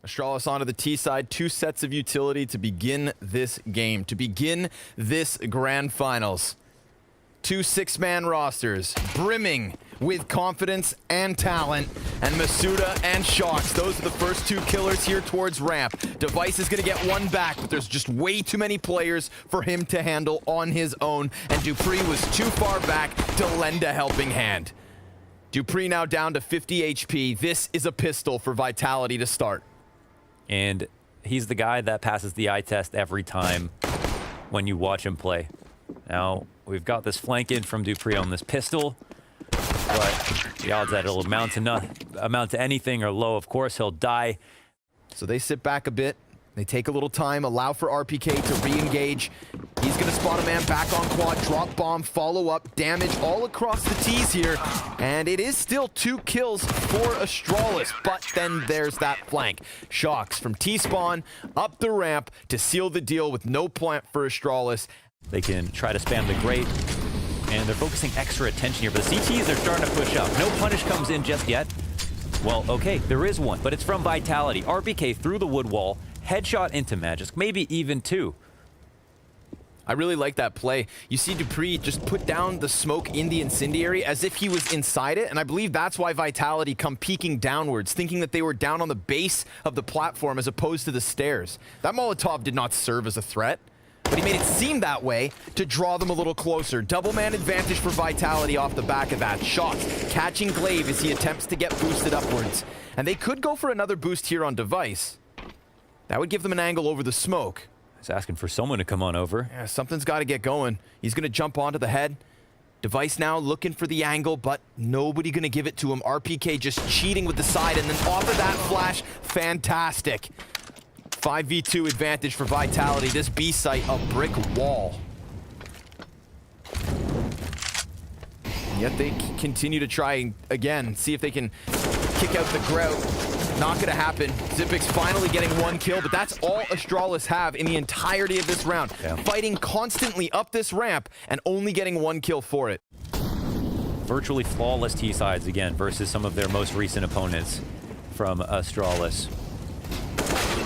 Astralis onto the T side, 2 sets of utility to begin this game, to begin this grand finals. 2 6-man rosters, brimming with confidence and talent, and Masuda and Shox. Those are the first 2 killers here towards ramp. Device is going to get 1 back, but there's just way too many players for him to handle on his own, and Dupree was too far back to lend a helping hand. Dupree now down to 50 HP. This is a pistol for Vitality to start. And he's the guy that passes the eye test every time when you watch him play. Now, we've got this flank in from Dupree on this pistol, but the odds that it'll amount to anything are low. Of course, he'll die. So they sit back a bit. They take a little time, allow for RPK to re-engage. He's going to spot a man back on quad, drop bomb, follow up, damage all across the T's here. And it is still 2 kills for Astralis, but then there's that flank. Shox from T-spawn up the ramp to seal the deal with no plant for Astralis. They can try to spam the grate, and they're focusing extra attention here. But the CTs are starting to push up. No punish comes in just yet. Well, okay, there is one, but it's from Vitality. RPK through the wood wall, headshot into Magisk, maybe even 2. I really like that play. You see Dupree just put down the smoke in the incendiary as if he was inside it, and I believe that's why Vitality come peeking downwards, thinking that they were down on the base of the platform as opposed to the stairs. That Molotov did not serve as a threat, but he made it seem that way to draw them a little closer. Double man advantage for Vitality off the back of that. Shox catching Glaive as he attempts to get boosted upwards. And they could go for another boost here on Device. That would give them an angle over the smoke. He's asking for someone to come on over. Yeah, something's got to get going. He's going to jump onto the head. Device now looking for the angle, but nobody going to give it to him. RPK just cheating with the side, and then off of that flash, fantastic. 5v2 advantage for Vitality. This B site, a brick wall. And yet they continue to try again, see if they can kick out the grout. Not gonna happen. Zipix finally getting 1 kill, but that's all Astralis have in the entirety of this round. Yeah. Fighting constantly up this ramp and only getting 1 kill for it. Virtually flawless T-sides again versus some of their most recent opponents from Astralis.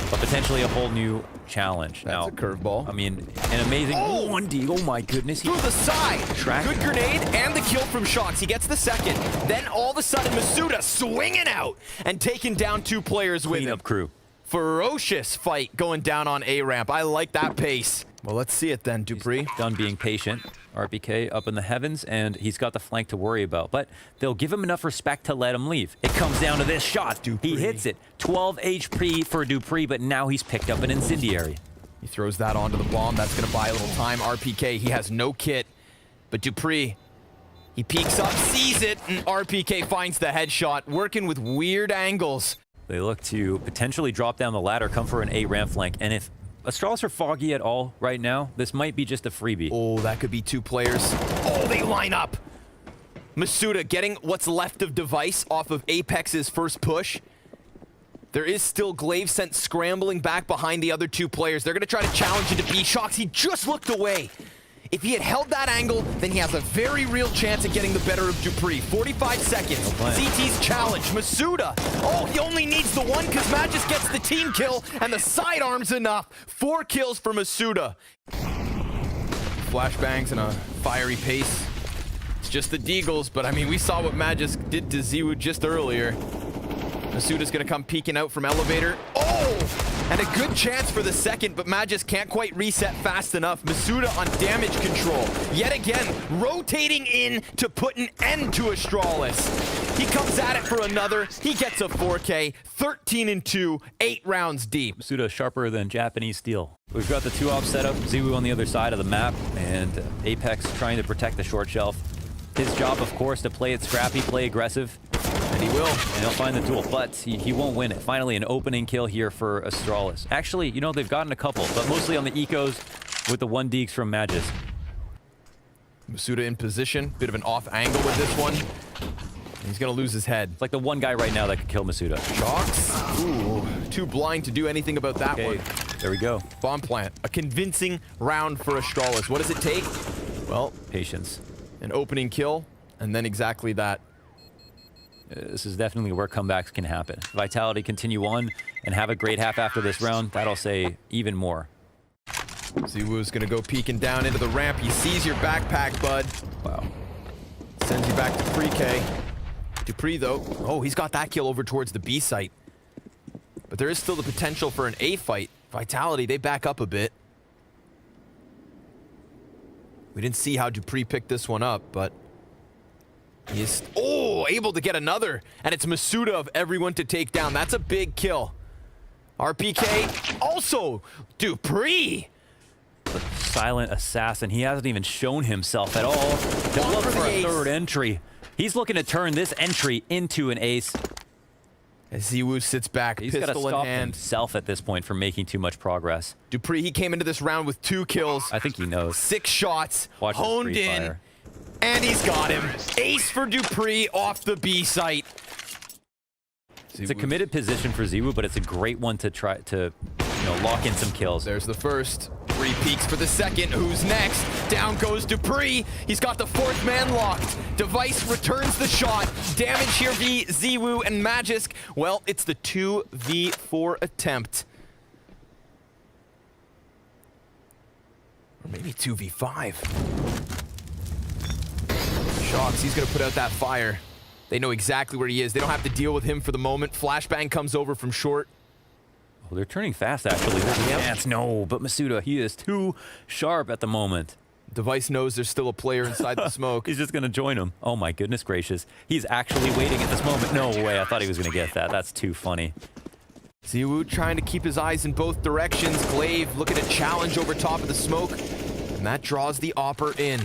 But potentially a whole new challenge. That's a curveball. I mean, an amazing 1D. Oh my goodness. Through the side. Track. Good grenade and the kill from Shox. He gets the second. Then all of a sudden Masuda swinging out and taking down 2 players with him. Cleanup crew. Ferocious fight going down on A ramp. I like that pace. Well, let's see it then, Dupree. He's done being patient. RPK up in the heavens, and he's got the flank to worry about. But they'll give him enough respect to let him leave. It comes down to this shot. Dupree. He hits it. 12 HP for Dupree, but now he's picked up an incendiary. He throws that onto the bomb. That's going to buy a little time. RPK, he has no kit. But Dupree, he peeks up, sees it, and RPK finds the headshot, working with weird angles. They look to potentially drop down the ladder, come for an A ramp flank, and if Astralis are foggy at all right now, this might be just a freebie. Oh, that could be 2 players. Oh, they line up. Masuda getting what's left of Device off of Apex's first push. There is still Glaive sent scrambling back behind the other 2 players. They're going to try to challenge into B. Shox, he just looked away. If he had held that angle, then he has a very real chance of getting the better of Dupree. 45 seconds. CT's challenge. Masuda. Oh, he only needs the 1 because Magisk gets the team kill, and the sidearm's enough. 4 kills for Masuda. Flashbangs and a fiery pace. It's just the Deagles, but I mean, we saw what Magisk did to Ziwu just earlier. Masuda's gonna come peeking out from elevator. Oh! And a good chance for the second, but Magisk can't quite reset fast enough. Masuda on damage control. Yet again, rotating in to put an end to Astralis. He comes at it for another. He gets a 4K, 13-2, 8 rounds deep. Masuda sharper than Japanese steel. We've got the 2-op setup, Ziwu on the other side of the map, and Apex trying to protect the short shelf. His job, of course, to play it scrappy, play aggressive. And he will. And he'll find the tool, but he won't win it. Finally, an opening kill here for Astralis. Actually, you know, they've gotten a couple, but mostly on the ecos with the 1 Deeks from Magisk. Masuda in position. Bit of an off angle with this one. He's going to lose his head. It's like the 1 guy right now that could kill Masuda. Shox. Ooh, too blind to do anything about that one. There we go. Bomb plant. A convincing round for Astralis. What does it take? Well, Patience. An opening kill, and then exactly that. This is definitely where comebacks can happen. Vitality continue on and have a great half after this round. That'll say even more. Ziwoo's gonna go peeking down into the ramp. He sees your backpack, bud. Wow. Sends you back to pre-K. Dupree, though, oh, he's got that kill over towards the B site. But there is still the potential for an A fight. Vitality, they back up a bit. We didn't see how Dupree picked this one up, but he is, oh, able to get another. And it's Masuda of everyone to take down. That's a big kill. RPK, also Dupree. Silent assassin. He hasn't even shown himself at all to look for a third entry. He's looking to turn this entry into an ace. As Ziwoo sits back, He's got to pistol in stop hand. himself at this point from making too much progress. Dupree, he came into this round with 2 kills. I think he knows. 6 shots, Watch this honed free in, fire. and he's got him. Ace for Dupree off the B site. It's a committed position for Ziwoo, but it's a great one to try to, lock in some kills. There's the first. 3 peeks for the second. Who's next? Down goes Dupree. He's got the 4th man locked. Device returns the shot. Damage here v Ziwoo and Magisk. Well, it's the 2v4 attempt. Or maybe 2v5. Shocks, he's gonna put out that fire. They know exactly where he is. They don't have to deal with him for the moment. Flashbang comes over from short. Well, they're turning fast, actually. There's a chance. No, but Masuda, he is too sharp at the moment. Device knows there's still a player inside the smoke. He's just going to join him. Oh, my goodness gracious. He's actually waiting at this moment. No way. I thought he was going to get that. That's too funny. Ziwoo trying to keep his eyes in both directions. Glaive looking to challenge over top of the smoke. And that draws the Opper in.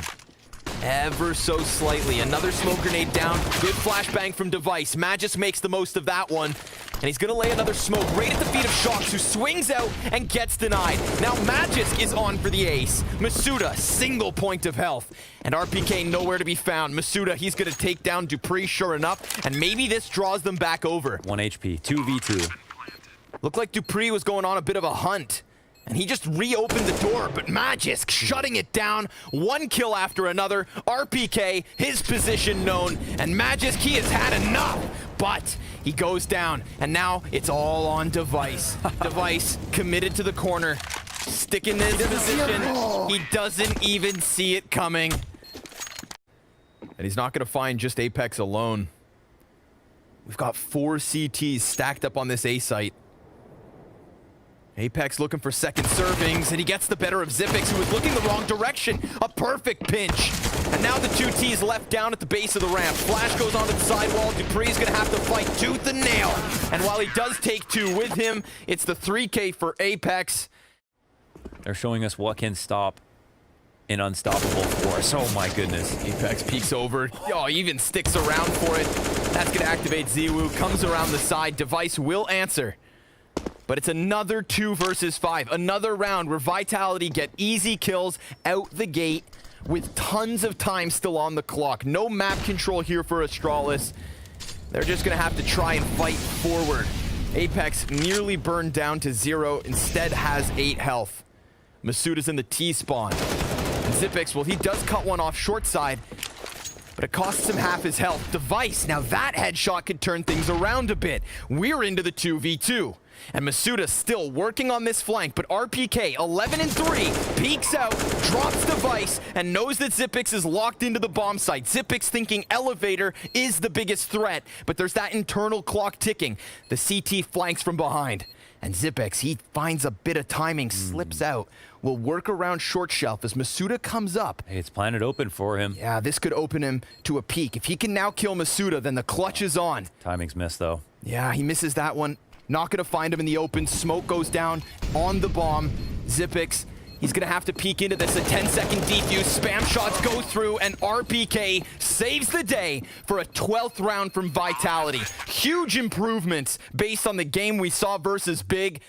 Ever so slightly. Another smoke grenade down. Good flashbang from Device. Magisk makes the most of that one. And he's going to lay another smoke right at the feet of Shocks, who swings out and gets denied. Now Magisk is on for the ace. Masuda, single point of health. And RPK nowhere to be found. Masuda, he's going to take down Dupree, sure enough. And maybe this draws them back over. 1 HP, 2v2. Looked like Dupree was going on a bit of a hunt. And he just reopened the door, but Magisk shutting it down. 1 kill after another. RPK, his position known. And Magisk, he has had enough. But he goes down, and now it's all on Device. Device committed to the corner. Sticking his position. He doesn't even see it coming. And he's not going to find just Apex alone. We've got 4 CTs stacked up on this A site. Apex looking for second servings, and he gets the better of Zippix, who was looking the wrong direction. A perfect pinch. And now the 2 T's left down at the base of the ramp. Flash goes onto the sidewall. Dupree's gonna have to fight tooth and nail. And while he does take 2 with him, it's the 3K for Apex. They're showing us what can stop an unstoppable force. Oh my goodness. Apex peeks over. Oh, he even sticks around for it. That's gonna activate Ziwoo. Comes around the side. Device will answer. But it's another 2 versus 5. Another round where Vitality get easy kills out the gate with tons of time still on the clock. No map control here for Astralis. They're just going to have to try and fight forward. Apex nearly burned down to 0. Instead has 8 health. Masuda's in the T-spawn. And Zippix, well, he does cut one off short side, but it costs him half his health. Device, now that headshot could turn things around a bit. We're into the 2v2. And Masuda still working on this flank, but RPK, 11 and 3, peeks out, drops Device, and knows that Zippix is locked into the bomb site. Zippix thinking elevator is the biggest threat, but there's that internal clock ticking. The CT flanks from behind. And Zippix, he finds a bit of timing, slips out, will work around short shelf as Masuda comes up. Hey, it's planted open for him. Yeah, this could open him to a peak. If he can now kill Masuda, then the clutch is on. Timing's missed, though. Yeah, he misses that one. Not gonna find him in the open. Smoke goes down on the bomb. Zippix, he's gonna have to peek into this. A 10-second defuse. Spam shots go through, and RPK saves the day for a 12th round from Vitality. Huge improvements based on the game we saw versus Big.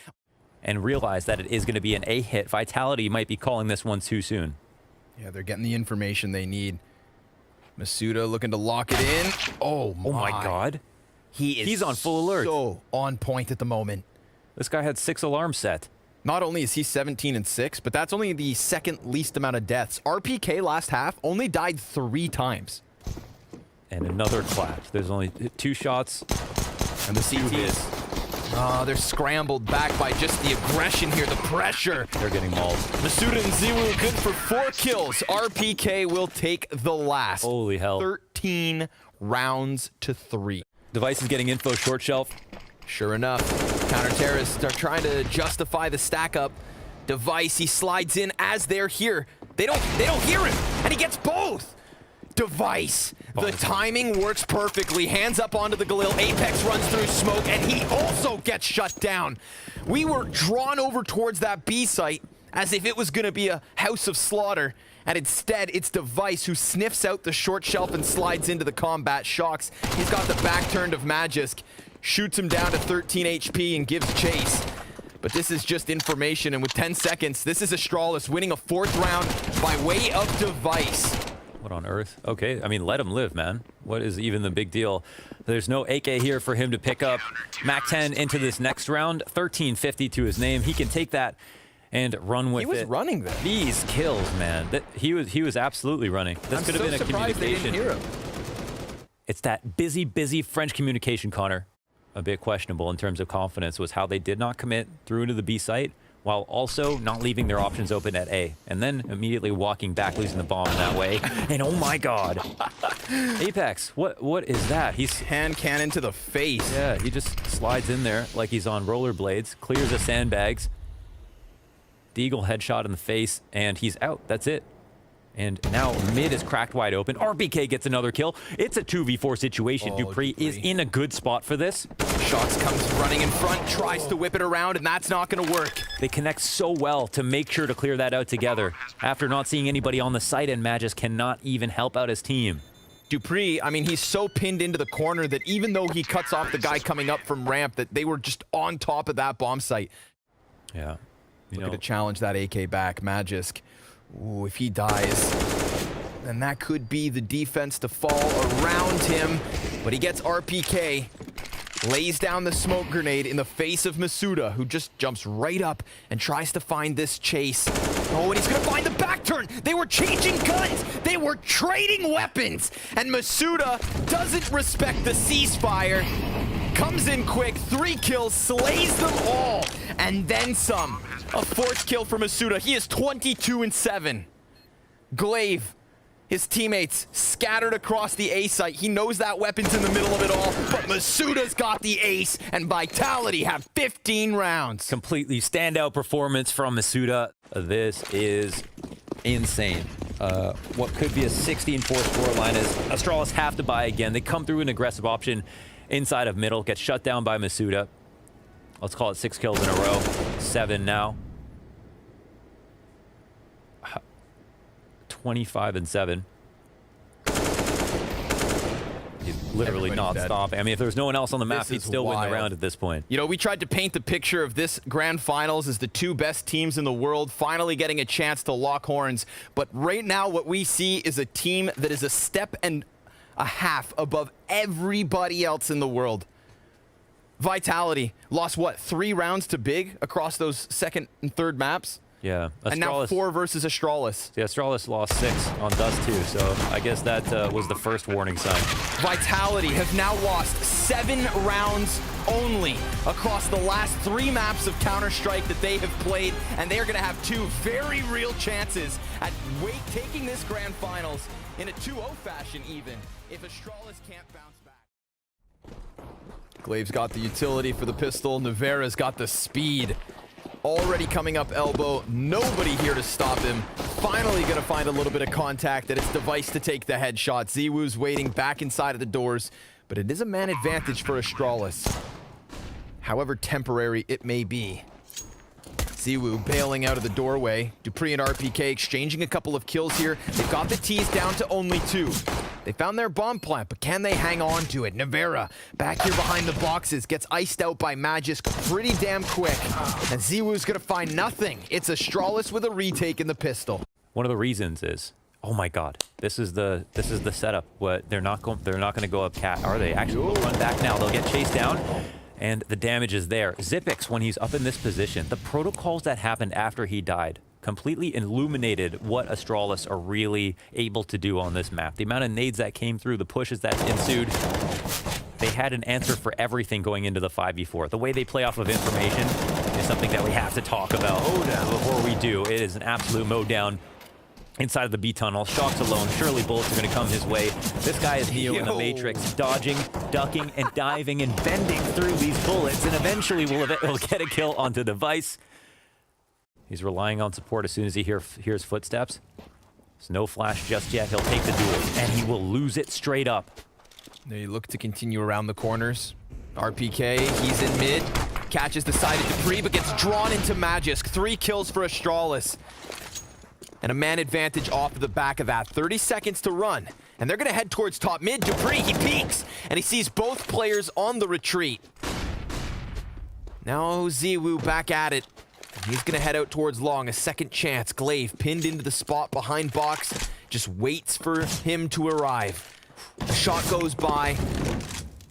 And realize that it is going to be an A hit. Vitality might be calling this one too soon. Yeah, they're getting the information they need. Masuda looking to lock it in. Oh my God. He's on full alert. So on point at the moment. This guy had 6 alarms set. Not only is he 17 and 6, but that's only the second least amount of deaths. RPK last half only died 3 times. And another clash. There's only 2 shots. And the CTs. Oh, they're scrambled back by just the aggression here, the pressure. They're getting mauled. Masuda and Ziwu good for 4 kills. RPK will take the last. Holy hell. 13 rounds to 3. Device is getting info short shelf. Sure enough, counter-terrorists are trying to justify the stack up. Device, he slides in as they're here. They don't hear him, and he gets both. Device, the timing works perfectly. Hands up onto the Galil. Apex runs through smoke, and he also gets shut down. We were drawn over towards that B site as if it was going to be a house of slaughter, and instead it's Device who sniffs out the short shelf and slides into the combat. Shocks. He's got the back turned of Magisk, shoots him down to 13 HP and gives chase. But this is just information, and with 10 seconds, this is Astralis winning a 4th round by way of Device. What on earth? Okay, I mean, let him live, man. What is even the big deal? There's no AK here for him to pick up. Mac 10 into this next round, 1350 to his name. He can take that and run with it. He was running there. These kills, man. He was absolutely running. This could have been a communication. They didn't hear him. It's that busy French communication, Connor. A bit questionable in terms of confidence was how they did not commit through into the B site, while also not leaving their options open at A, and then immediately walking back, losing the bomb that way. And oh my God, Apex, what is that? He's hand cannon to the face. Yeah, he just slides in there like he's on rollerblades, clears the sandbags, Deagle headshot in the face, and he's out. That's it. And now mid is cracked wide open. RBK gets another kill. It's a 2v4 situation. Dupree is in a good spot for this. Shocks comes running in front, tries to whip it around, and that's not going to work. They connect so well to make sure to clear that out together. After not seeing anybody on the site, and Magis cannot even help out his team. Dupree, I mean, he's so pinned into the corner that even though he cuts off the guy coming up from ramp, that they were just on top of that bomb site. Yeah. Looking to challenge that AK back. Magisk. Ooh, if he dies, then that could be the defense to fall around him. But he gets RPK, lays down the smoke grenade in the face of Masuda, who just jumps right up and tries to find this chase. Oh, and he's going to find the back turn. They were changing guns. They were trading weapons. And Masuda doesn't respect the ceasefire. Comes in quick, 3 kills, slays them all, and then some. A 4th kill for Masuda. He is 22-7. Glaive, his teammates scattered across the A site. He knows that weapon's in the middle of it all, but Masuda's got the ace, and Vitality have 15 rounds. Completely standout performance from Masuda. This is insane. What could be a 16-4 scoreline is Astralis have to buy again. They come through an aggressive option inside of middle, gets shut down by Masuda. Let's call it 6 kills in a row. 7 now. 25-7. He's literally not stopping. I mean, if there was no one else on the map, he'd still win the round at this point. You know, we tried to paint the picture of this grand finals as the 2 best teams in the world finally getting a chance to lock horns. But right now, what we see is a team that is a step and a half above everybody else in the world. Vitality lost, what, 3 rounds to Big across those 2nd and 3rd maps? Yeah. Astralis, and now 4 versus Astralis. Yeah, Astralis lost 6 on Dust too, so I guess that was the first warning sign. Vitality have now lost 7 rounds only across the last 3 maps of Counter-Strike that they have played, and they are going to have 2 very real chances at taking this grand finals in a 2-0 fashion even, if Astralis can't bounce back. Glaive's got the utility for the pistol. Nevera's got the speed. Already coming up elbow. Nobody here to stop him. Finally going to find a little bit of contact at its Device to take the headshot. Ziwu's waiting back inside of the doors, but it is a man advantage for Astralis. However temporary it may be. Ziwu bailing out of the doorway. Dupree and RPK exchanging a couple of kills here. They've got the T's down to only 2. They found their bomb plant, but can they hang on to it? Nevera, back here behind the boxes, gets iced out by Magisk pretty damn quick. And Ziwu's gonna find nothing. It's Astralis with a retake in the pistol. One of the reasons is, oh my God, this is the setup. What they're not going to go up cat, are they? Actually, they'll run back now. They'll get chased down. And the damage is there. Zipix, when he's up in this position, the protocols that happened after he died completely illuminated what Astralis are really able to do on this map. The amount of nades that came through, the pushes that ensued, they had an answer for everything going into the 5v4. The way they play off of information is something that we have to talk about before we do. It is an absolute mow down inside of the B tunnel. Shock's alone. Surely bullets are going to come his way. This guy is Neo in the Matrix, dodging, ducking, and diving and bending through these bullets, and eventually will get a kill onto Device. He's relying on support as soon as he hears footsteps. There's no flash just yet. He'll take the duel, and he will lose it straight up. They look to continue around the corners. RPK, he's in mid, catches the side of Dupree, but gets drawn into Magisk. 3 kills for Astralis. And a man advantage off of the back of that. 30 seconds to run. And they're going to head towards top mid. Dupree, he peeks, and he sees both players on the retreat. Now Ziwu back at it. He's going to head out towards long. A second chance. Glaive pinned into the spot behind box. Just waits for him to arrive. A shot goes by.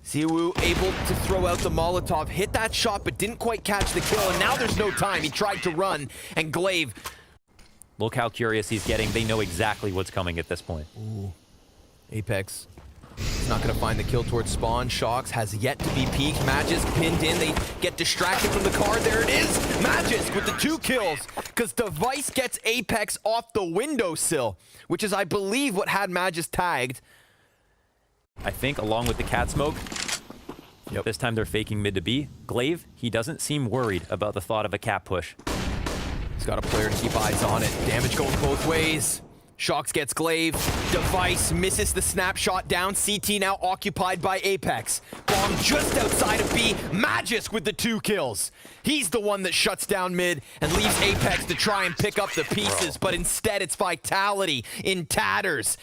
Ziwu able to throw out the Molotov. Hit that shot, but didn't quite catch the kill. And now there's no time. He tried to run. And Glaive... Look how curious he's getting. They know exactly what's coming at this point. Ooh. Apex. He's not going to find the kill towards spawn. Shocks has yet to be peaked. Magisk pinned in. They get distracted from the car. There it is. Magisk with the 2 kills. Because Device gets Apex off the windowsill. Which is, I believe, what had Magisk tagged. I think along with the cat smoke. Yep. This time they're faking mid to B. Glaive, he doesn't seem worried about the thought of a cat push. He's got a player to keep eyes on it. Damage going both ways. Shocks gets Glaive. Device misses the snapshot down. CT now occupied by Apex. Bomb just outside of B. Magisk with the 2 kills. He's the one that shuts down mid and leaves Apex to try and pick up the pieces, but instead it's Vitality in tatters.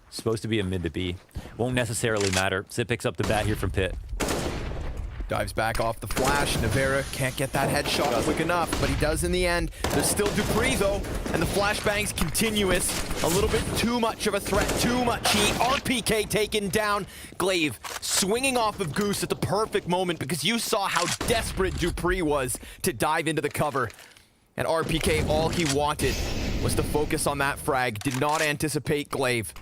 Supposed to be a mid to B. Won't necessarily matter. Zip picks up the bat here from Pit. Dives back off the flash. Navera can't get that headshot quick enough, but he does in the end. There's still Dupree, though, and the flashbang's continuous. A little bit too much of a threat, too much heat. RPK taken down. Glaive swinging off of Goose at the perfect moment because you saw how desperate Dupree was to dive into the cover. And RPK, all he wanted was to focus on that frag. Did not anticipate Glaive.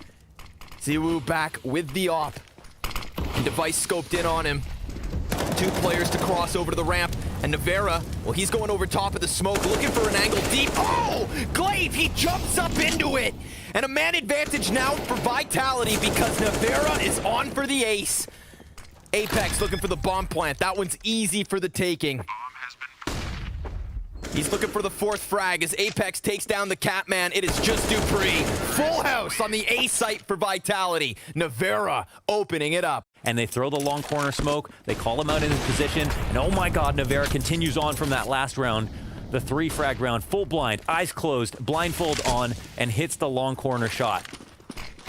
Ziwu back with the op. And Device scoped in on him. 2 players to cross over to the ramp, and Navera, well, he's going over top of the smoke, looking for an angle deep. Oh! Glaive, he jumps up into it! And a man advantage now for Vitality because Navera is on for the ace. Apex looking for the bomb plant. That one's easy for the taking. He's looking for the 4th frag as Apex takes down the Catman. It is just Dupree. Full house on the A site for Vitality. Navera opening it up. And they throw the long corner smoke. They call him out in his position. And oh my god, Navera continues on from that last round. The 3 frag round, full blind, eyes closed, blindfold on, and hits the long corner shot.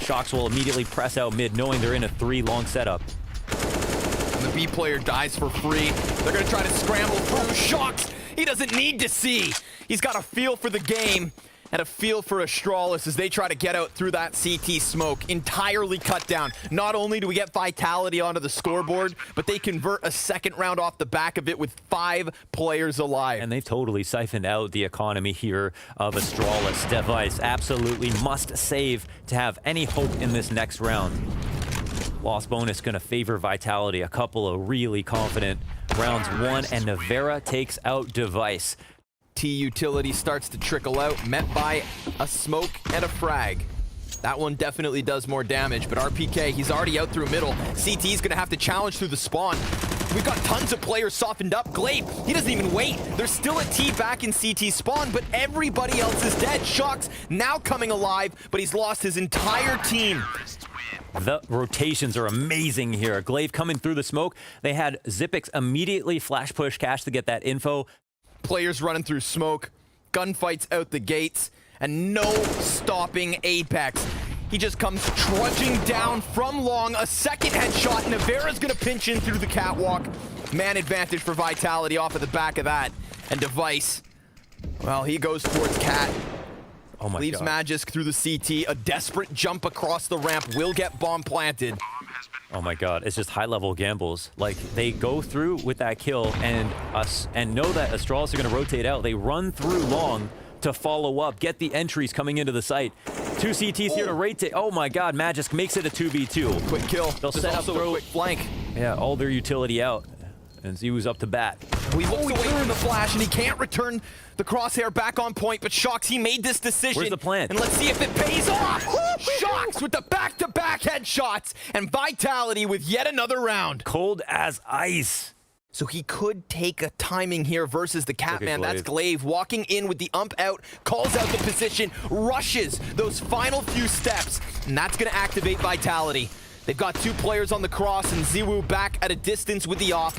Shocks will immediately press out mid, knowing they're in a 3 long setup. And the B player dies for free. They're going to try to scramble through. Shocks, he doesn't need to see. He's got a feel for the game and a feel for Astralis as they try to get out through that CT smoke. Entirely cut down. Not only do we get Vitality onto the scoreboard, but they convert a 2nd round off the back of it with 5 players alive. And they've totally siphoned out the economy here of Astralis. Device absolutely must save to have any hope in this next round. Loss bonus going to favor Vitality. A couple of really confident rounds won, and Navera takes out Device. T utility starts to trickle out, met by a smoke and a frag. That one definitely does more damage, but RPK, he's already out through middle. CT's gonna have to challenge through the spawn. We've got tons of players softened up. Glaive, he doesn't even wait. There's still a T back in CT spawn, but everybody else is dead. Shocks now coming alive, but he's lost his entire team. The rotations are amazing here. Glaive coming through the smoke. They had Zipix immediately flash push cash to get that info. Players running through smoke, gunfights out the gates, and no stopping Apex. He just comes trudging down from long. A 2nd headshot. Navera's gonna pinch in through the catwalk. Man advantage for Vitality off of the back of that. And Device, well, he goes towards Cat. Oh my Leaves god. Magisk through the CT. A desperate jump across the ramp will get bomb planted. Oh my god, it's just high-level gambles. Like, they go through with that kill and know that Astralis are going to rotate out. They run through long to follow up, get the entries coming into the site. 2 CTs here to rate it. Oh my God, Magisk makes it a 2v2. Quick kill. They'll There's set up also throw. a quick flank. Yeah, all their utility out. And Ziwu's up to bat. He looks away from the flash, and he can't return the crosshair back on point, but Shox, he made this decision. Where's the plan? And let's see if it pays off. Shox with the back-to-back headshots, and Vitality with yet another round. Cold as ice. So he could take a timing here versus the Catman. That's Glaive walking in with the ump out, calls out the position, rushes those final few steps, and that's going to activate Vitality. They've got 2 players on the cross, and Ziwu back at a distance with the off.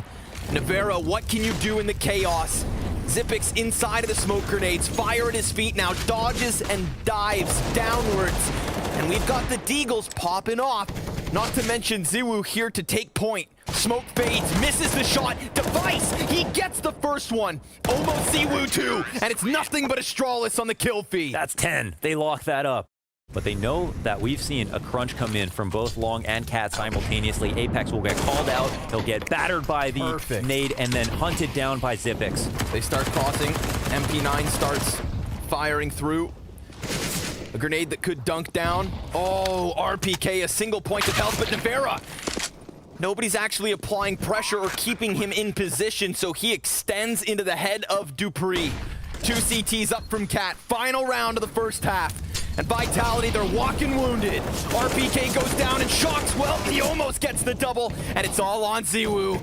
Navera, what can you do in the chaos? Xyp9x inside of the smoke grenades, fire at his feet now, dodges and dives downwards. And we've got the Deagles popping off, not to mention Ziwu here to take point. Smoke fades, misses the shot, Device, he gets the first one. Almost Ziwu too, and it's nothing but Astralis on the kill feed. That's 10. They lock that up. But they know that we've seen a crunch come in from both Long and Cat simultaneously. Apex will get called out. He'll get battered by the nade and then hunted down by Xyp9x. They start crossing. MP9 starts firing through. A grenade that could dunk down. Oh, RPK, a single point of health, but Navera. Nobody's actually applying pressure or keeping him in position, so he extends into the head of Dupree. 2 CTs up from Cat. Final round of the first half. And Vitality, they're walking wounded. RPK goes down and Shox, well, he almost gets the double, and it's all on Ziwu.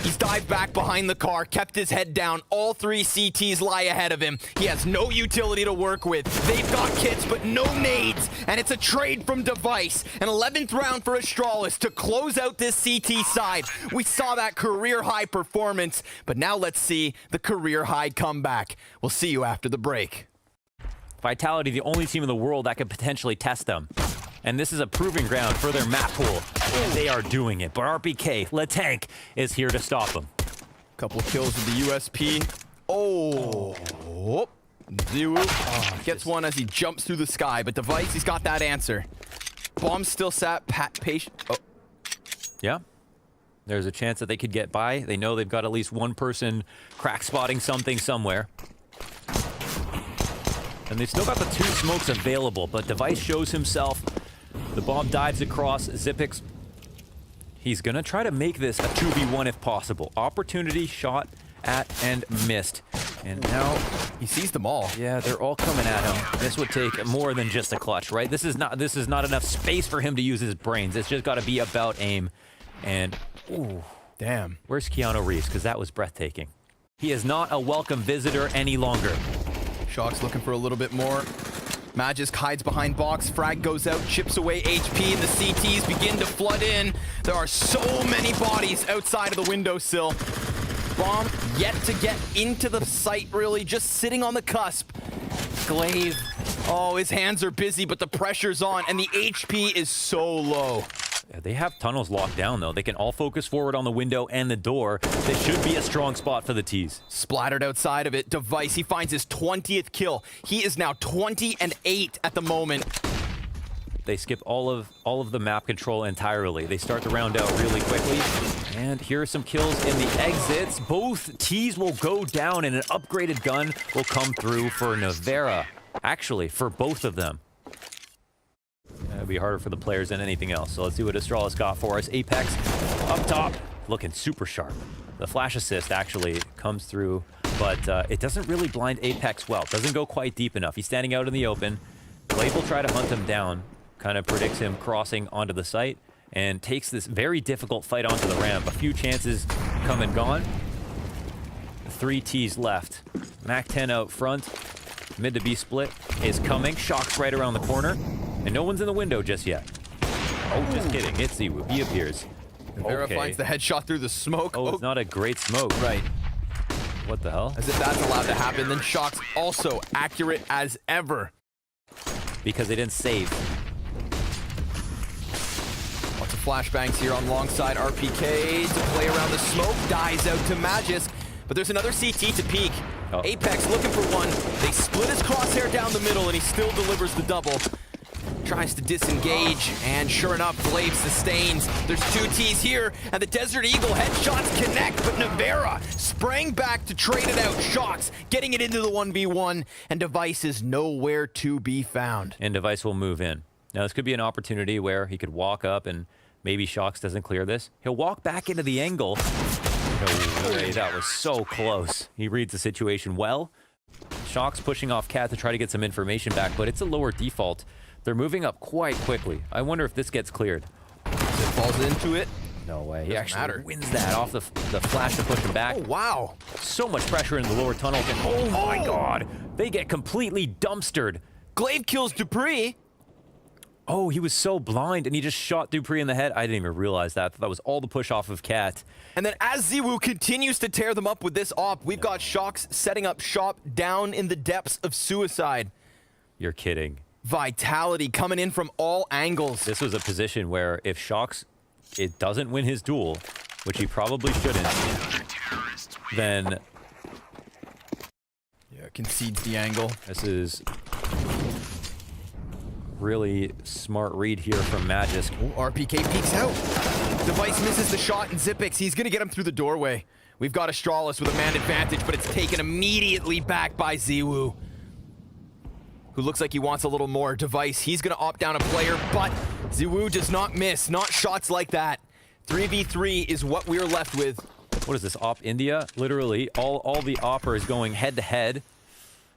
He's dived back behind the car, kept his head down. All 3 CTs lie ahead of him. He has no utility to work with. They've got kits, but no nades. And it's a trade from Device. An 11th round for Astralis to close out this CT side. We saw that career-high performance, but now let's see the career-high comeback. We'll see you after the break. Vitality, the only team in the world that could potentially test them. And this is a proving ground for their map pool. And they are doing it. But RPK, Tank, is here to stop them. Couple kills with the USP. Oh. Ziwu gets one as he jumps through the sky. But Device, he's got that answer. Bomb still sat patient. Oh. Yeah. There's a chance that they could get by. They know they've got at least one person crack spotting something somewhere. And they've still got the 2 smokes available, but Device shows himself. The bomb dives across. Xyp9x, he's going to try to make this a 2v1 if possible. Opportunity, shot at, and missed. And now he sees them all. Yeah, they're all coming at him. This would take more than just a clutch, right? This is not enough space for him to use his brains. It's just got to be about aim. And, ooh. Damn. Where's Keanu Reeves? Because that was breathtaking. He is not a welcome visitor any longer. Shox looking for a little bit more. Magisk hides behind box. Frag goes out, chips away HP, and the CTs begin to flood in. There are so many bodies outside of the windowsill. Bomb yet to get into the site, really, just sitting on the cusp. Glaive. Oh, his hands are busy, but the pressure's on, and the HP is so low. Yeah, they have tunnels locked down, though. They can all focus forward on the window and the door. This should be a strong spot for the T's. Splattered outside of it. Device, he finds his 20th kill. He is now 20-8 at the moment. They skip all of the map control entirely. They start the round out really quickly. And here are some kills in the exits. Both T's will go down, and an upgraded gun will come through for Navera. Actually, for both of them. It'll be harder for the players than anything else. So let's see what Astralis got for us. Apex up top, looking super sharp. The flash assist actually comes through, but it doesn't really blind Apex well. Doesn't go quite deep enough. He's standing out in the open. Blade will try to hunt him down. Kind of predicts him crossing onto the site and takes this very difficult fight onto the ramp. A few chances come and gone. 3 T's left. MAC-10 out front. Mid to B split is coming. Shox right around the corner. And no one's in the window just yet. Oh, just kidding. It's Ziwu. He appears. Navera finds the headshot through the smoke. Oh, it's not a great smoke. Right. What the hell? As if that's allowed to happen. Then Shox also accurate as ever. Because they didn't save. Lots of flashbangs here on long side. RPK to play around the smoke. Dies out to Magisk. But there's another CT to peek. Oh. Apex looking for one. They split his crosshair down the middle, and he still delivers the double. tries to disengage, and sure enough, Glaive sustains. There's 2 Ts here, and the Desert Eagle headshots connect, but Navera sprang back to trade it out. Shocks getting it into the 1v1, and Device is nowhere to be found. And Device will move in. Now, this could be an opportunity where he could walk up and maybe Shocks doesn't clear this. He'll walk back into the angle. No way, that was so close. He reads the situation well. Shocks pushing off Cat to try to get some information back, but it's a lower default. They're moving up quite quickly. I wonder if this gets cleared. It falls into it. No way. He Doesn't actually matter. wins that off the flash to push him back. Oh, wow. So much pressure in the lower tunnel. And oh my god. They get completely dumpstered. Glaive kills Dupree. Oh, he was so blind, and he just shot Dupree in the head. I didn't even realize that. That was all the push off of Cat. And then as Ziwu continues to tear them up with this op, we've got Shocks setting up shop down in the depths of Suicide. You're kidding. Vitality coming in from all angles. This was a position where if Shocks it doesn't win his duel, which he probably shouldn't, then yeah, concedes the angle. This is really smart read here from Magisk. Oh, RPK peeks out. Device misses the shot, and Zipix, he's gonna get him through the doorway. We've got Astralis with a man advantage, but it's taken immediately back by Ziwu, who looks like he wants a little more. Device, he's gonna opt down a player, but Ziwu does not miss. Not shots like that. 3v3 is what we're left with. What is this, Op India? Literally, all the oppers going head-to-head.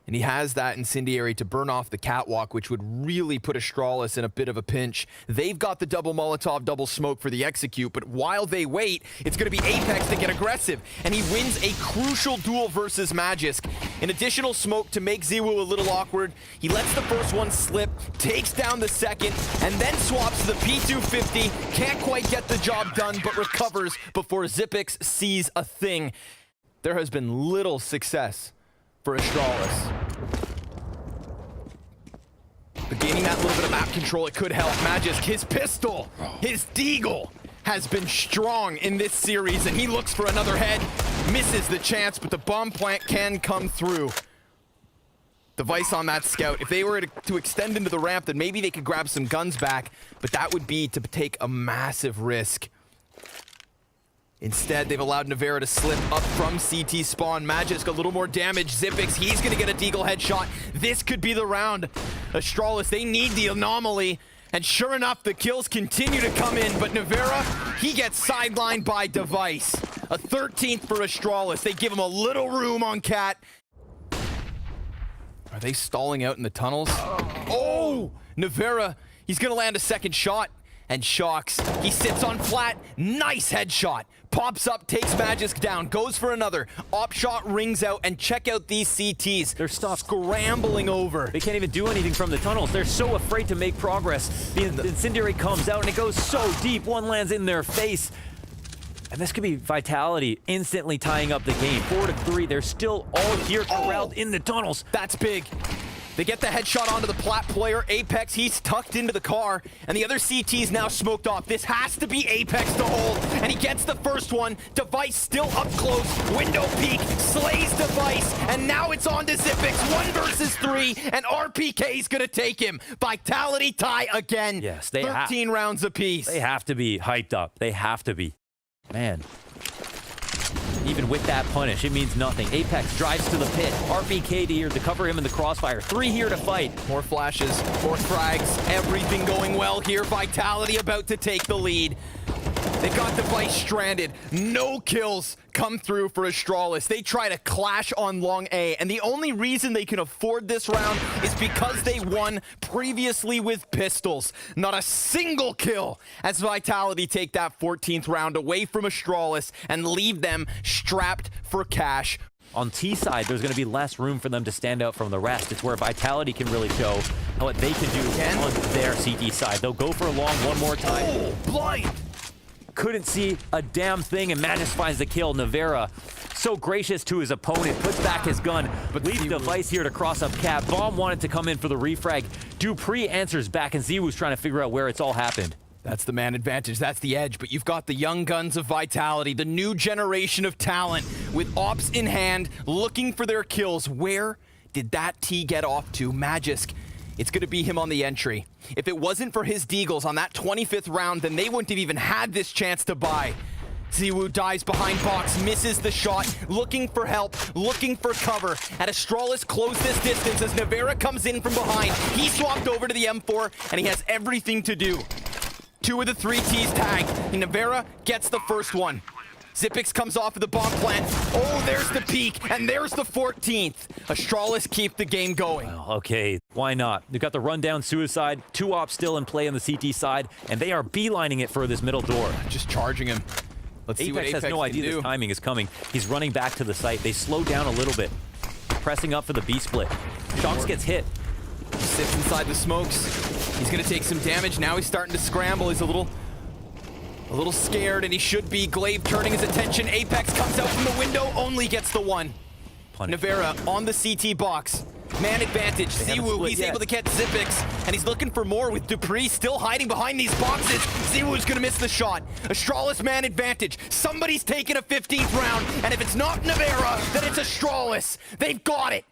And he has that incendiary to burn off the catwalk, which would really put Astralis in a bit of a pinch. They've got the double Molotov, double smoke for the execute, but while they wait, it's going to be Apex to get aggressive, and he wins a crucial duel versus Magisk. An additional smoke to make Ziwu a little awkward. He lets the first one slip, takes down the second, and then swaps to the P250. Can't quite get the job done, but recovers before Zipix sees a thing. There has been little success for Astralis. But gaining that little bit of map control, it could help. Magisk, his pistol, his deagle has been strong in this series, and he looks for another head. Misses the chance, but the bomb plant can come through. Device on that scout. If they were to extend into the ramp, then maybe they could grab some guns back, but that would be to take a massive risk. Instead, they've allowed Navera to slip up from CT spawn. Magisk, a little more damage. Zipix, he's gonna get a deagle headshot. This could be the round. Astralis, they need the anomaly. And sure enough, the kills continue to come in, but Navera, he gets sidelined by Device. A 13th for Astralis. They give him a little room on Cat. Are they stalling out in the tunnels? Oh! Navera, he's gonna land a second shot. And Shocks, he sits on flat. Nice headshot. Pops up, takes Magisk down, goes for another. Op shot rings out, and check out these CTs. They're scrambling over. They can't even do anything from the tunnels. They're so afraid to make progress. The incendiary comes out, and it goes so deep. One lands in their face. And this could be Vitality instantly tying up the game. 4-3. They're still all here corralled in the tunnels. That's big. They get the headshot onto the plat player. Apex, he's tucked into the car, and the other CT's now smoked off. This has to be Apex to hold, and he gets the first one. Device still up close. Window peek, slays Device, and now it's on to Zipix. 1 versus 3, and RPK's gonna take him. Vitality tie again. Yes, they 13 rounds apiece. They have to be hyped up. They have to be. Man. Even with that punish, it means nothing. Apex drives to the pit. RPK to here to cover him in the crossfire. 3 here to fight. More flashes, more frags, everything going well here. Vitality about to take the lead. They got Device stranded. No kills come through for Astralis. They try to clash on long A, and the only reason they can afford this round is because they won previously with pistols. Not a single kill as Vitality take that 14th round away from Astralis and leave them strapped for cash. On T side, there's going to be less room for them to stand out from the rest. It's where Vitality can really show what they can do on their CT side. They'll go for a long one more time. Oh, blind! Couldn't see a damn thing, and Magisk finds the kill. Navera, so gracious to his opponent, puts back his gun, but leaves Device here to cross up Cat. Bomb wanted to come in for the refrag. Dupree answers back, and Ziwu's trying to figure out where it's all happened. That's the man advantage, that's the edge, but you've got the young guns of Vitality, the new generation of talent, with ops in hand, looking for their kills. Where did that T get off to? Magisk, it's going to be him on the entry. If it wasn't for his deagles on that 25th round, then they wouldn't have even had this chance to buy. ZywOo dives behind box, misses the shot, looking for help, looking for cover. And Astralis close this distance as Navera comes in from behind. He swapped over to the M4, and he has everything to do. 2 of the 3 T's tagged, and Navera gets the first one. Xyp9x comes off of the bomb plant. Oh, there's the peak, and there's the 14th. Astralis keep the game going. Well, okay, why not? They've got the rundown suicide, 2 ops still in play on the CT side, and they are beelining it for this middle door. Just charging him. Let's see what Apex has no idea this timing is coming. He's running back to the site. They slow down a little bit, pressing up for the B split. Shox gets hit. Sits inside the smokes. He's gonna take some damage. Now he's starting to scramble. He's a little scared, and he should be. Glaive turning his attention. Apex comes out from the window, only gets the one. Punish. Navera on the CT box. Man advantage. ZywOo, he's able to get Xyp9x, and he's looking for more with dupreeh still hiding behind these boxes. ZywOo's gonna miss the shot. Astralis man advantage. Somebody's taking a 15th round, and if it's not Navera, then it's Astralis. They've got it.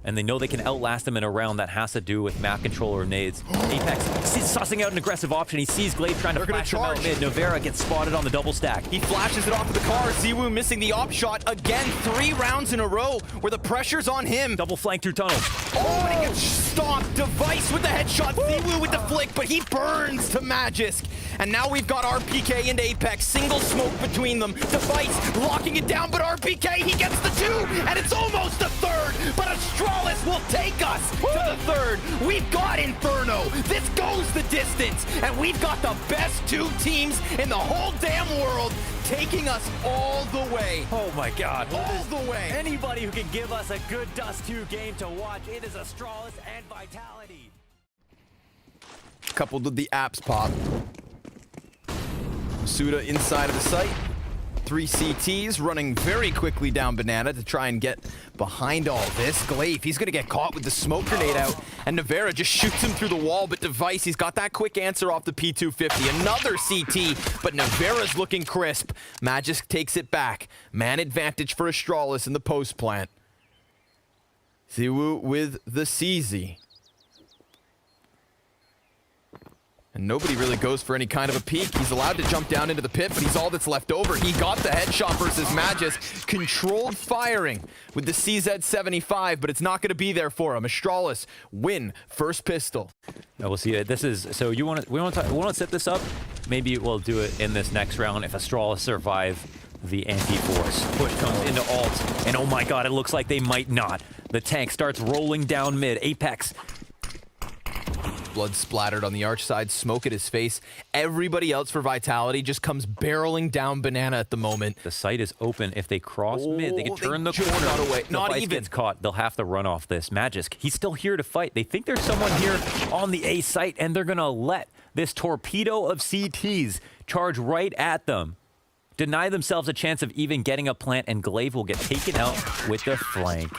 And they know they can outlast him in a round that has to do with map control or nades. Apex sussing out an aggressive option. He sees Glaive trying to flash him out mid. Navera gets spotted on the double stack. He flashes it off of the car. ZywOo missing the op shot again. 3 rounds in a row where the pressure's on him. Double flank through tunnels. Oh, and he gets stopped. Device with the headshot. ZywOo with the flick, but he burns to Magisk. And now we've got RPK and Apex. Single smoke between them. Device locking it down, but RPK, he gets the 2, and it's almost a 3rd. But Astralis will take us to the 3rd. We've got Inferno. This goes the distance. And we've got the best 2 teams in the whole damn world taking us all the way. Oh my God. All the way. Anybody who can give us a good Dust 2 game to watch, it is Astralis and Vitality. Coupled with the apps pop. Suda inside of the site. 3 CTs running very quickly down Banana to try and get behind all this. Glaive, he's gonna get caught with the smoke grenade out, and Navera just shoots him through the wall, but Device, he's got that quick answer off the P250. Another CT, but Navera's looking crisp. Magisk takes it back. Man advantage for Astralis in the post plant. ZywOo with the CZ. And nobody really goes for any kind of a peek. He's allowed to jump down into the pit, but he's all that's left over. He got the headshot versus Magisk. Controlled firing with the CZ75, but it's not going to be there for him. Astralis win first pistol. Now we'll see. This is so we want to set this up. Maybe we'll do it in this next round if Astralis survive the anti-force. Push comes into alt, and oh my God, it looks like they might not. The tank starts rolling down mid. Apex. Blood splattered on the arch side, smoke at his face. Everybody else for Vitality just comes barreling down Banana at the moment. The site is open. If they cross mid, they can turn the corner. Got away. Not even. Gets caught. They'll have to run off this. Magisk, he's still here to fight. They think there's someone here on the A site, and they're going to let this torpedo of CTs charge right at them. Deny themselves a chance of even getting a plant, and Glaive will get taken out with the flank.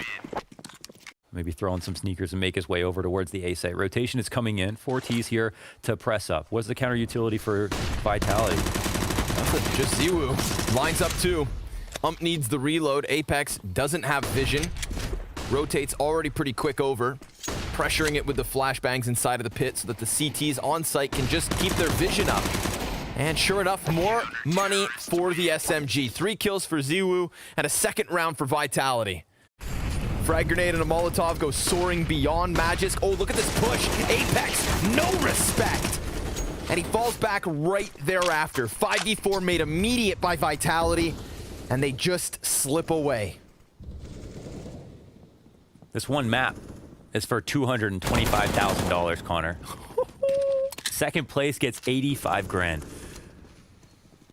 Maybe throw in some sneakers and make his way over towards the A site. Rotation is coming in. 4 Ts here to press up. What's the counter utility for Vitality? Just ZywOo. Lines up 2. Needs the reload. Apex doesn't have vision. Rotates already pretty quick over. Pressuring it with the flashbangs inside of the pit so that the CTs on site can just keep their vision up. And sure enough, more money for the SMG. 3 kills for ZywOo and a 2nd round for Vitality. Frag grenade and a Molotov go soaring beyond Magisk. Oh, look at this push. Apex, no respect. And he falls back right thereafter. 5v4 made immediate by Vitality, and they just slip away. This one map is for $225,000, Connor. 2nd place gets 85 grand.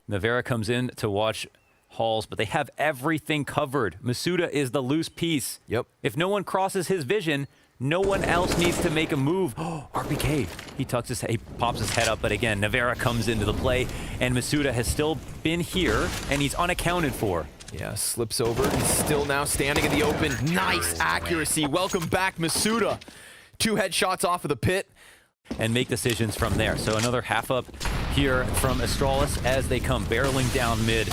Navera comes in to watch Halls, but they have everything covered. Masuda is the loose piece. Yep. If no one crosses his vision, no one else needs to make a move. RPK. He tucks his head, he pops his head up, but again, Navera comes into the play, and Masuda has still been here, and he's unaccounted for. Yeah, slips over. He's still now standing in the open. Nice accuracy. Welcome back, Masuda. 2 headshots off of the pit. And make decisions from there. So another half up here from Astralis as they come barreling down mid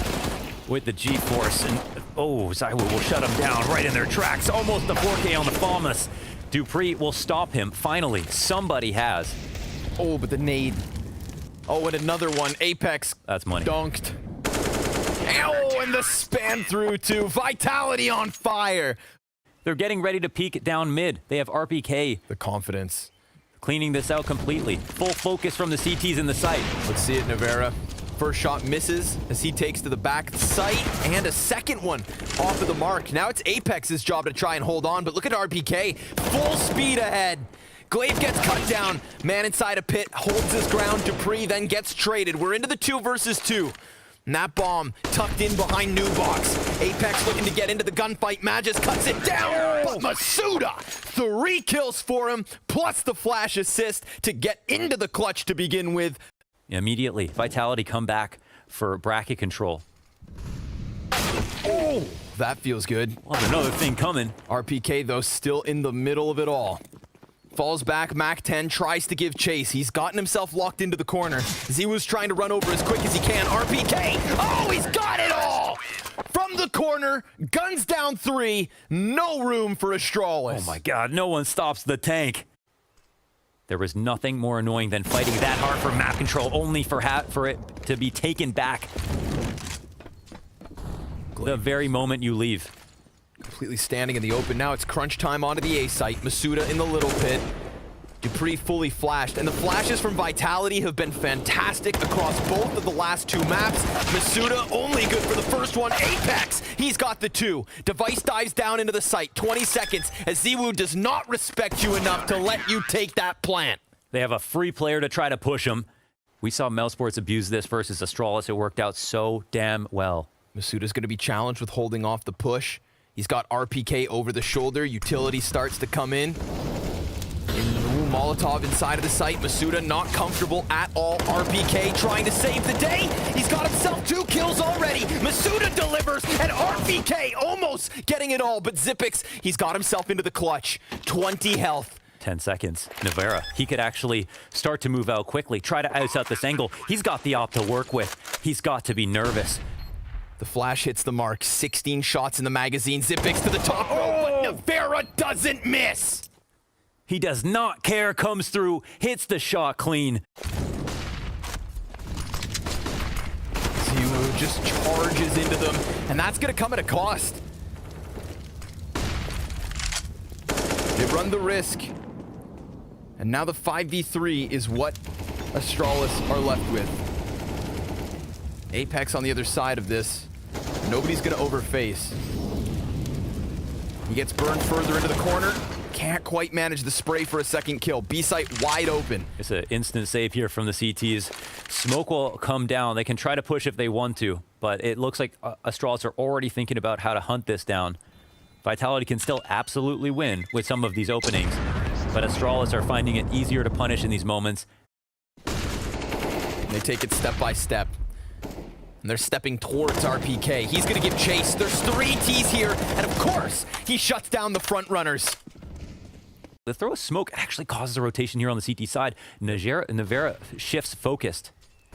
with the G-Force. And oh, ZywOo will shut them down right in their tracks. Almost the 4K on the Falmus. Dupree will stop him. Finally, somebody has. Oh, but the nade. Oh, and another one. Apex. That's money. Dunked. Ow, and the span through too. Vitality on fire. They're getting ready to peek down mid. They have RPK. The confidence. Cleaning this out completely. Full focus from the CTs in the site. Let's see it, Navera. First shot misses as he takes to the back site, and a second one off of the mark. Now it's Apex's job to try and hold on, but look at RPK. Full speed ahead. Glaive gets cut down. Man inside a pit holds his ground. Dupree then gets traded. We're into the 2 versus 2. And that bomb tucked in behind New Box. Apex looking to get into the gunfight. Magus cuts it down, but Masuda, 3 kills for him, plus the flash assist to get into the clutch to begin with. Immediately, Vitality come back for bracket control. Oh, that feels good. Well, there's another thing coming. RPK, though, still in the middle of it all. Falls back, Mac 10 tries to give chase. He's gotten himself locked into the corner. Ziwu's trying to run over as quick as he can. RPK, oh, he's got it all! From the corner, guns down 3, no room for Astralis. Oh my god, no one stops the tank. There was nothing more annoying than fighting that hard for map control, only for it to be taken back the very moment you leave. Completely standing in the open. Now it's crunch time onto the A site. Masuda in the little pit. Dupree fully flashed, and the flashes from Vitality have been fantastic across both of the last 2 maps. Masuda only good for the first one. Apex, he's got the 2. Device dives down into the site. 20 seconds as Ziwu does not respect you enough to let you take that plant. They have a free player to try to push him. We saw Melsports abuse this versus Astralis. It worked out so damn well. Masuda's going to be challenged with holding off the push. He's got RPK over the shoulder. Utility starts to come in. Molotov inside of the site. Masuda not comfortable at all. RPK trying to save the day. He's got himself 2 kills already. Masuda delivers, and RPK almost getting it all. But Zipix, he's got himself into the clutch. 20 health. 10 seconds. Navera, he could actually start to move out quickly, try to ice out this angle. He's got the op to work with. He's got to be nervous. The flash hits the mark. 16 shots in the magazine. Zipix to the top row, but Navera doesn't miss. He does not care, comes through, hits the shot clean. Ziwu just charges into them, and that's going to come at a cost. They run the risk. And now the 5v3 is what Astralis are left with. Apex on the other side of this. Nobody's going to overface. He gets burned further into the corner. Can't quite manage the spray for a second kill. B-site wide open. It's an instant save here from the CTs. Smoke will come down. They can try to push if they want to, but it looks like Astralis are already thinking about how to hunt this down. Vitality can still absolutely win with some of these openings, but Astralis are finding it easier to punish in these moments. They take it step by step. And they're stepping towards RPK. He's going to give chase. There's 3 Ts here, and of course, he shuts down the front runners. The throw of smoke actually causes a rotation here on the CT side. Navera shifts focused,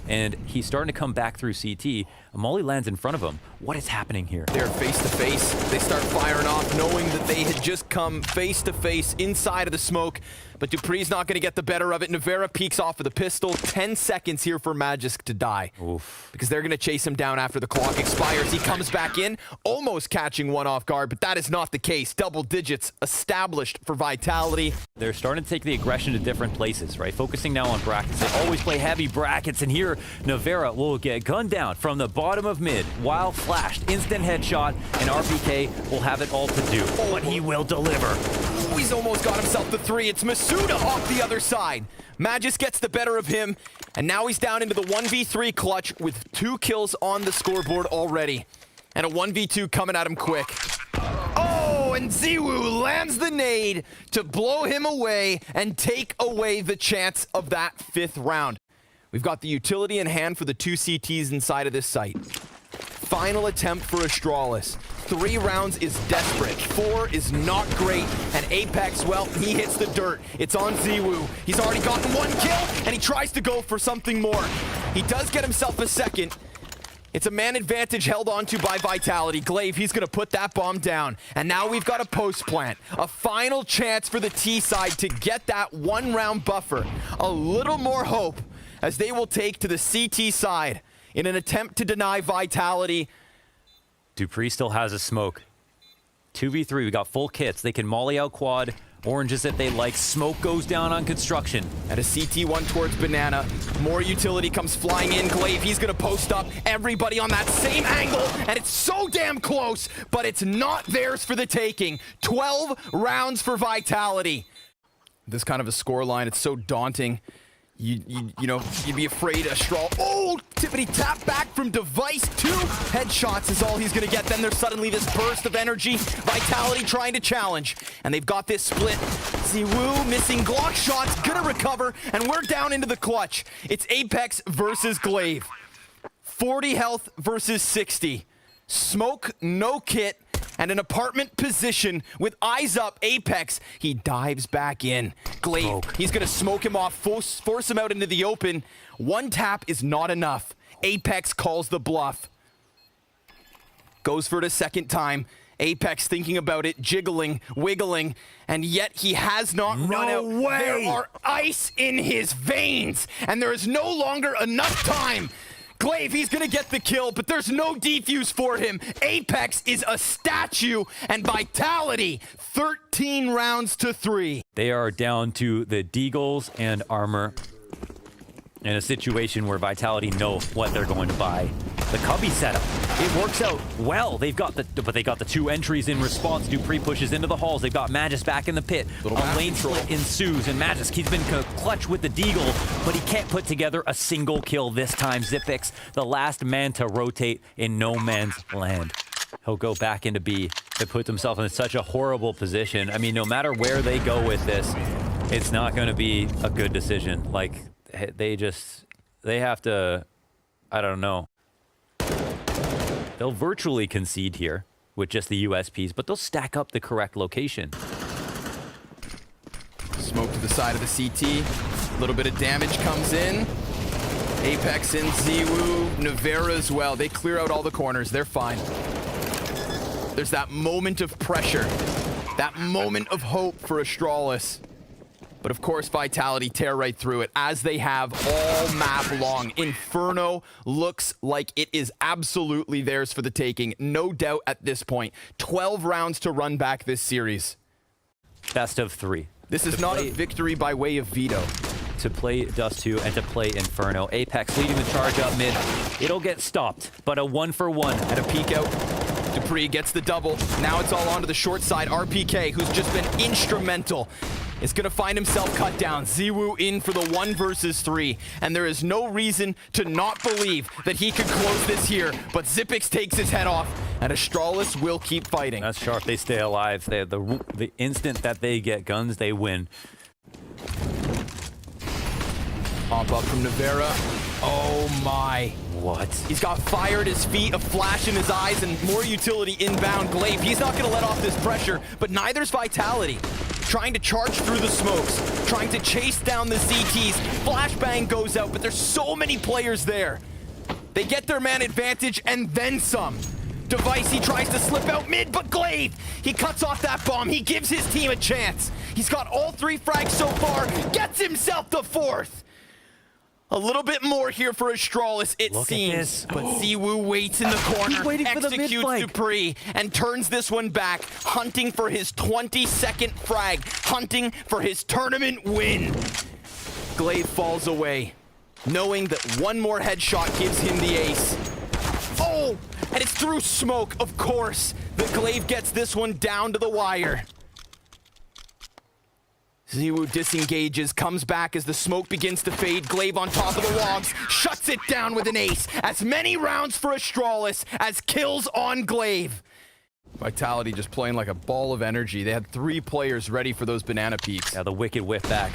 and he's starting to come back through CT. Molly lands in front of him. What is happening here? They're face to face. They start firing off, knowing that they had just come face to face inside of the smoke. But Dupree's not going to get the better of it. Navera peeks off of the pistol. 10 seconds here for Magisk to die. Oof. Because they're going to chase him down after the clock expires. He comes back in, almost catching one off guard, but that is not the case. Double digits established for Vitality. They're starting to take the aggression to different places, right? Focusing now on brackets. They always play heavy brackets, and here Navera will get gunned down from the bottom of mid while flashed. Instant headshot, and RPK will have it all to do, but he will deliver. Ooh, he's almost got himself the 3. It's Masuda off the other side. Magus gets the better of him, and now he's down into the 1v3 clutch with 2 kills on the scoreboard already. And a 1v2 coming at him quick. Oh, and Ziwu lands the nade to blow him away and take away the chance of that 5th round. We've got the utility in hand for the 2 CTs inside of this site. Final attempt for Astralis. 3 rounds is desperate. 4 is not great. And Apex, well, he hits the dirt. It's on Ziwu. He's already gotten 1 kill, and he tries to go for something more. He does get himself a second. It's a man advantage held onto by Vitality. Glaive, he's going to put that bomb down. And now we've got a post plant. A final chance for the T side to get that 1 round buffer. A little more hope as they will take to the CT side in an attempt to deny Vitality. Dupree still has a smoke. 2v3, we got full kits. They can molly out quad. Oranges if they like. Smoke goes down on construction. At a CT1 towards Banana. More utility comes flying in. Glaive, he's going to post up everybody on that same angle. And it's so damn close, but it's not theirs for the taking. 12 rounds for Vitality. This kind of a scoreline, it's so daunting. You know, you'd be afraid Astralis. Oh, tippity tap back from Device. 2 headshots is all he's gonna get. Then there's suddenly this burst of energy. Vitality trying to challenge. And they've got this split. Ziwu missing Glock shots, gonna recover, and we're down into the clutch. It's Apex versus Glaive. 40 health versus 60. Smoke, no kit, and an apartment position with eyes up. Apex, he dives back in. Glaive, he's gonna smoke him off, force him out into the open. 1 tap is not enough. Apex calls the bluff. Goes for it a second time. Apex thinking about it, jiggling, wiggling, and yet he has not run out. Way. There are ice in his veins, and there is no longer enough time. Glaive, he's gonna get the kill, but there's no defuse for him. Apex is a statue, and Vitality, 13 rounds to 3. They are down to the deagles and armor in a situation where Vitality know what they're going to buy. The Cubby setup, it works out well. They got the 2 entries in response. Dupree pushes into the halls. They've got Magis back in the pit. A lane split ensues, and Magis, he's been clutch with the deagle, but he can't put together a single kill this time. Xyp9x, the last man to rotate in no man's land. He'll go back into B. They put themselves in such a horrible position. I mean, no matter where they go with this, it's not going to be a good decision. Like, they have to, I don't know. They'll virtually concede here with just the USPs, but they'll stack up the correct location. Smoke to the side of the CT. A little bit of damage comes in. Apex and Ziwu, Navera as well. They clear out all the corners. They're fine. There's that moment of pressure. That moment of hope for Astralis. But of course, Vitality tear right through it, as they have all map long. Inferno looks like it is absolutely theirs for the taking. No doubt at this point. 12 rounds to run back this series. Best of 3. This is not a victory by way of veto. To play Dust 2 and to play Inferno. Apex leading the charge up mid. It'll get stopped, but a 1-for-1. At a peek out, Dupree gets the double. Now it's all onto the short side. RPK, who's just been instrumental, is going to find himself cut down. Ziwu in for the 1 versus 3. And there is no reason to not believe that he could close this here. But Xyp9x takes his head off, and Astralis will keep fighting. That's sharp. They stay alive. They, the instant that they get guns, they win. Pop up from Navera. Oh my. What? He's got fire at his feet, a flash in his eyes, and more utility inbound. Glaive, he's not going to let off this pressure, but neither's Vitality. Trying to charge through the smokes, trying to chase down the CTs. Flashbang goes out, but there's so many players there. They get their man advantage and then some. Device, he tries to slip out mid, but Glaive, he cuts off that bomb. He gives his team a chance. He's got all 3 frags so far, gets himself the 4th. A little bit more here for Astralis, it seems. But Ziwu waits in the corner, executes Dupree, and turns this one back, hunting for his 22nd frag, hunting for his tournament win. Glaive falls away, knowing that 1 more headshot gives him the ace. Oh, and it's through smoke, of course. The Glaive gets this one down to the wire. Ziwu disengages, comes back as the smoke begins to fade. Glaive on top of the logs, shuts it down with an ace. As many rounds for Astralis as kills on Glaive. Vitality just playing like a ball of energy. They had 3 players ready for those banana peaks. Yeah, the wicked whip back.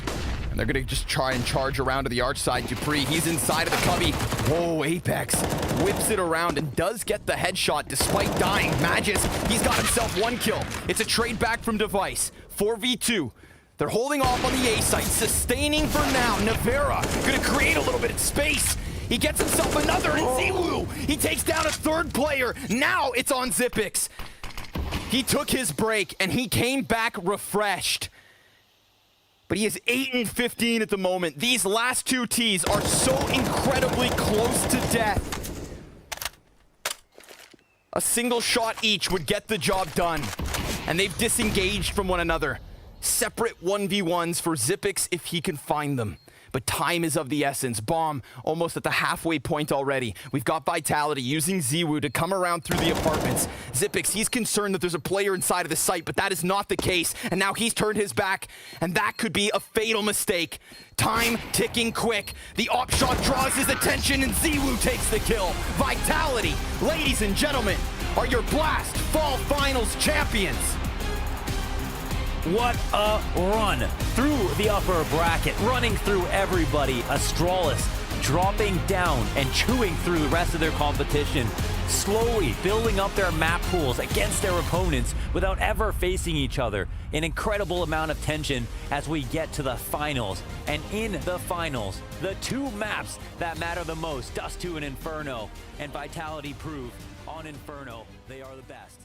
And they're gonna just try and charge around to the arch side. Dupree, he's inside of the cubby. Whoa, Apex whips it around and does get the headshot despite dying. Magis, he's got himself 1 kill. It's a trade back from Device. 4v2. They're holding off on the A site, sustaining for now. Navera gonna create a little bit of space. He gets himself another, and Ziwu, he takes down a third player. Now it's on Xyp9x. He took his break, and he came back refreshed. But he is 8-15 at the moment. These last two Ts are so incredibly close to death. A single shot each would get the job done. And they've disengaged from one another. Separate 1v1s for Xyp9x if he can find them. But time is of the essence. Bomb almost at the halfway point already. We've got Vitality using Ziwu to come around through the apartments. Xyp9x, he's concerned that there's a player inside of the site, but that is not the case. And now he's turned his back, and that could be a fatal mistake. Time ticking quick. The op shot draws his attention, and Ziwu takes the kill. Vitality, ladies and gentlemen, are your Blast Fall Finals champions. What a run through the upper bracket, running through everybody. Astralis dropping down and chewing through the rest of their competition, slowly building up their map pools against their opponents without ever facing each other. An incredible amount of tension as we get to the finals. And in the finals, the two maps that matter the most, Dust 2 and Inferno, and Vitality prove on Inferno they are the best.